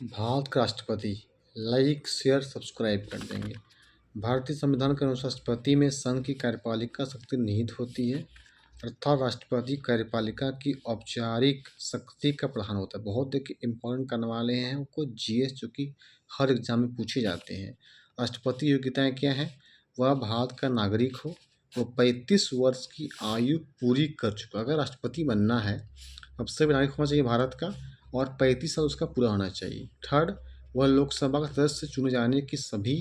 भारत के राष्ट्रपति like share subscribe कर देंगे। भारतीय संविधान के अनुसार राष्ट्रपति में संघ की कार्यपालिका शक्ति निहित होती है, अर्थात राष्ट्रपति कार्यपालिका की औपचारिक शक्ति का प्रधान होता है। बहुत देखिए इंपॉर्टेंट करने वाले हैं उनको जीएस, जो कि हर एग्जाम में पूछे जाते हैं। राष्ट्रपति योग्यताएं क्या हैं? वह भारत का नागरिक हो, वो 35 वर्ष की आयु पूरी कर चुका। अगर राष्ट्रपति बनना है, सबसे भी नागरिक होना चाहिए भारत का, और 35 साल उसका पूरा होना चाहिए। थर्ड, वह लोकसभा का सदस्य चुने जाने की सभी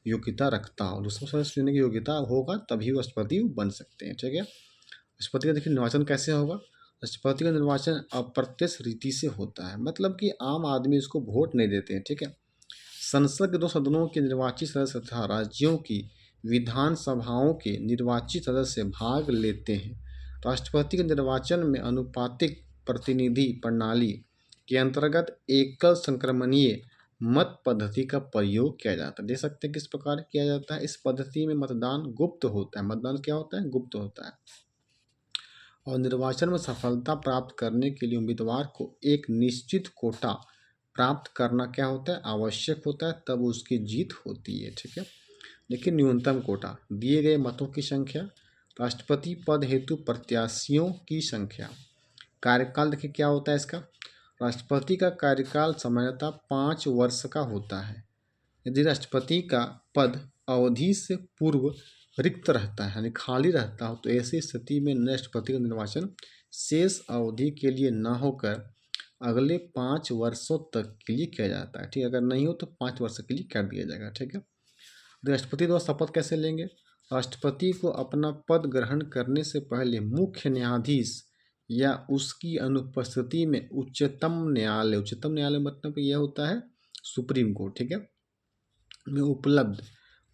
योग्यता रखता हो। लोकसभा सदस्य चुनने की योग्यता होगा तभी वो राष्ट्रपति बन सकते हैं। ठीक है। राष्ट्रपति का देखिए निर्वाचन कैसे होगा। राष्ट्रपति का निर्वाचन अप्रत्यक्ष रीति से होता है, मतलब कि आम आदमी इसको वोट नहीं देते हैं। ठीक है। संसद के 2 सदनों के निर्वाचित सदस्य तथा राज्यों की विधानसभाओं के निर्वाचित सदस्य भाग लेते हैं। राष्ट्रपति के निर्वाचन में अनुपातिक प्रतिनिधि प्रणाली के अंतर्गत एकल संक्रमणीय मत पद्धति का प्रयोग किया जाता है। देख सकते हैं किस प्रकार किया जाता है। इस पद्धति में मतदान गुप्त होता है। मतदान क्या होता है? गुप्त होता है। और निर्वाचन में सफलता प्राप्त करने के लिए उम्मीदवार को एक निश्चित कोटा प्राप्त करना क्या होता है? आवश्यक होता है, तब उसकी जीत होती है। ठीक है। देखिए न्यूनतम कोटा, दिए गए मतों की संख्या, राष्ट्रपति पद हेतु प्रत्याशियों की संख्या, कार्यकाल देखिए क्या होता है इसका। राष्ट्रपति का कार्यकाल सामान्यतः 5 वर्ष का होता है। यदि राष्ट्रपति का पद अवधि से पूर्व रिक्त रहता है, यानी खाली रहता हो, तो ऐसी स्थिति में राष्ट्रपति का निर्वाचन शेष अवधि के लिए न होकर अगले 5 वर्षों तक के लिए किया जाता है। ठीक है। अगर नहीं हो तो 5 वर्ष के लिए कर दिया जाएगा। ठीक है। राष्ट्रपति द्वारा शपथ कैसे लेंगे? राष्ट्रपति को अपना पद ग्रहण करने से पहले मुख्य न्यायाधीश या उसकी अनुपस्थिति में उच्चतम न्यायालय मतलब यह होता है सुप्रीम कोर्ट, ठीक है, में उपलब्ध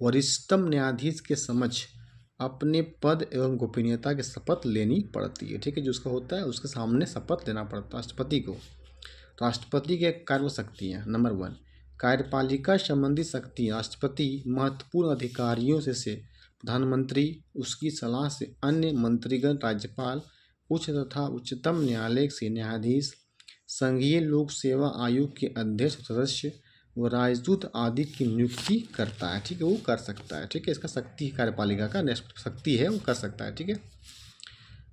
वरिष्ठतम न्यायाधीश के समक्ष अपने पद एवं गोपनीयता की शपथ लेनी पड़ती है। ठीक है। जो उसका होता है उसके सामने शपथ लेना पड़ता है राष्ट्रपति को। राष्ट्रपति के कार्य शक्तियाँ। नंबर 1, कार्यपालिका संबंधी शक्ति। राष्ट्रपति महत्वपूर्ण अधिकारियों से प्रधानमंत्री, उसकी सलाह से अन्य मंत्रीगण, राज्यपाल, उच्च तथा उच्चतम न्यायालय से न्यायाधीश, संघीय लोक सेवा आयोग के अध्यक्ष सदस्य व राजदूत आदि की नियुक्ति करता है। ठीक है। वो कर सकता है। ठीक है। इसका शक्ति कार्यपालिका का शक्ति है, वो कर सकता है। ठीक है।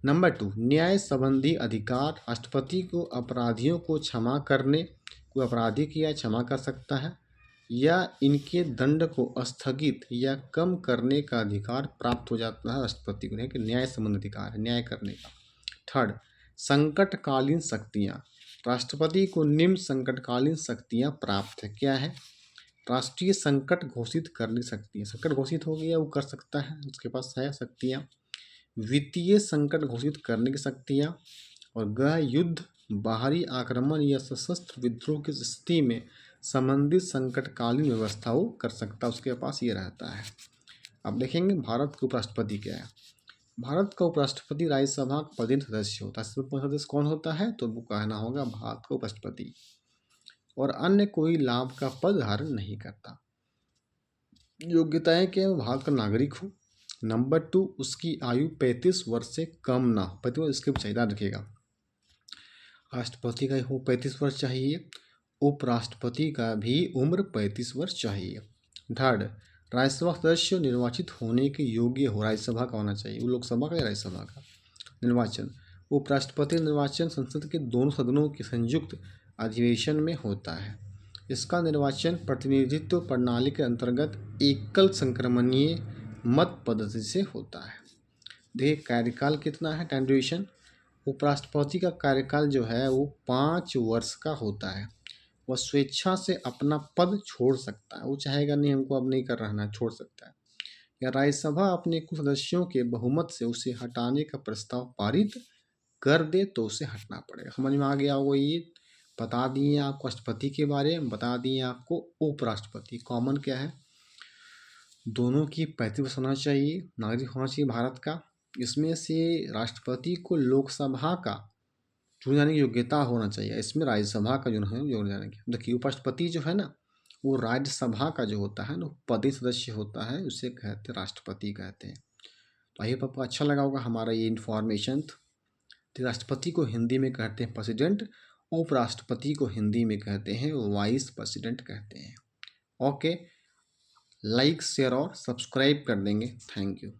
नंबर 2, न्याय संबंधी अधिकार। राष्ट्रपति को अपराधियों को क्षमा करने, कोई अपराधी किया क्षमा कर सकता है, या इनके दंड को स्थगित या कम करने का अधिकार प्राप्त हो जाता है राष्ट्रपति को। कि न्याय संबंधी अधिकार है, न्याय करने का। थर्ड, संकटकालीन शक्तियाँ। राष्ट्रपति को निम्न संकटकालीन शक्तियाँ प्राप्त है। क्या है? राष्ट्रीय संकट घोषित करने शक्ति है। संकट घोषित हो गया वो कर सकता है, उसके पास है शक्तियाँ। वित्तीय संकट घोषित करने की शक्तियाँ, और गृह युद्ध, बाहरी आक्रमण या सशस्त्र विद्रोह की स्थिति में संबंधित संकटकालीन व्यवस्था वो कर सकता है, उसके पास ये रहता है। अब देखेंगे भारत के उपराष्ट्रपति क्या है। भारत का उपराष्ट्रपति राज्यसभा का पदेन सदस्य होता है। सदस्य कौन होता है? तो वो कहना होगा भारत का उपराष्ट्रपति, और अन्य कोई लाभ का पद धारण नहीं करता। योग्यताएं क्या? भारत का नागरिक हो। नंबर 2, उसकी आयु 35 वर्ष से कम ना हो। 35 वर्ष इसके चाहिए रखेगा। राष्ट्रपति का हो 35 वर्ष चाहिए, उपराष्ट्रपति का भी उम्र 35 वर्ष चाहिए। थर्ड, राज्यसभा सदस्य निर्वाचित होने के योग्य हो। राज्यसभा का होना चाहिए, वो लोकसभा का या राज्यसभा का। निर्वाचन, उपराष्ट्रपति निर्वाचन संसद के दोनों सदनों के संयुक्त अधिवेशन में होता है। इसका निर्वाचन प्रतिनिधित्व प्रणाली के अंतर्गत एकल संक्रमणीय मत पद्धति से होता है। देखिए कार्यकाल कितना है, टाइम ड्यूरेशन। उपराष्ट्रपति का कार्यकाल जो है वो 5 वर्ष का होता है। वह स्वेच्छा से अपना पद छोड़ सकता है, वो चाहेगा नहीं हमको अब नहीं कर रहना, छोड़ सकता है। या राज्यसभा अपने कुछ सदस्यों के बहुमत से उसे हटाने का प्रस्ताव पारित कर दे तो उसे हटना पड़ेगा। समझ में आ गया होगा। ये बता दिए आपको राष्ट्रपति के बारे में, बता दिए आपको उपराष्ट्रपति। कॉमन क्या है? दोनों की 35 वर्ष होना चाहिए, नागरिक होना चाहिए भारत का। इसमें से राष्ट्रपति को लोकसभा का चुने जाने की योग्यता होना चाहिए। इसमें राज्यसभा का जो है जोड़े जाने की। देखिए उपराष्ट्रपति जो है ना, वो राज्यसभा का जो होता है ना, पदेन सदस्य होता है, उसे कहते हैं राष्ट्रपति कहते हैं। तो आई होप आपको अच्छा लगा होगा हमारा ये इन्फॉर्मेशन। तो राष्ट्रपति को हिंदी में कहते हैं प्रेसिडेंट, उपराष्ट्रपति को हिंदी में कहते हैं वाइस प्रेसिडेंट कहते हैं। ओके, लाइक शेयर और सब्सक्राइब कर देंगे। Thank you.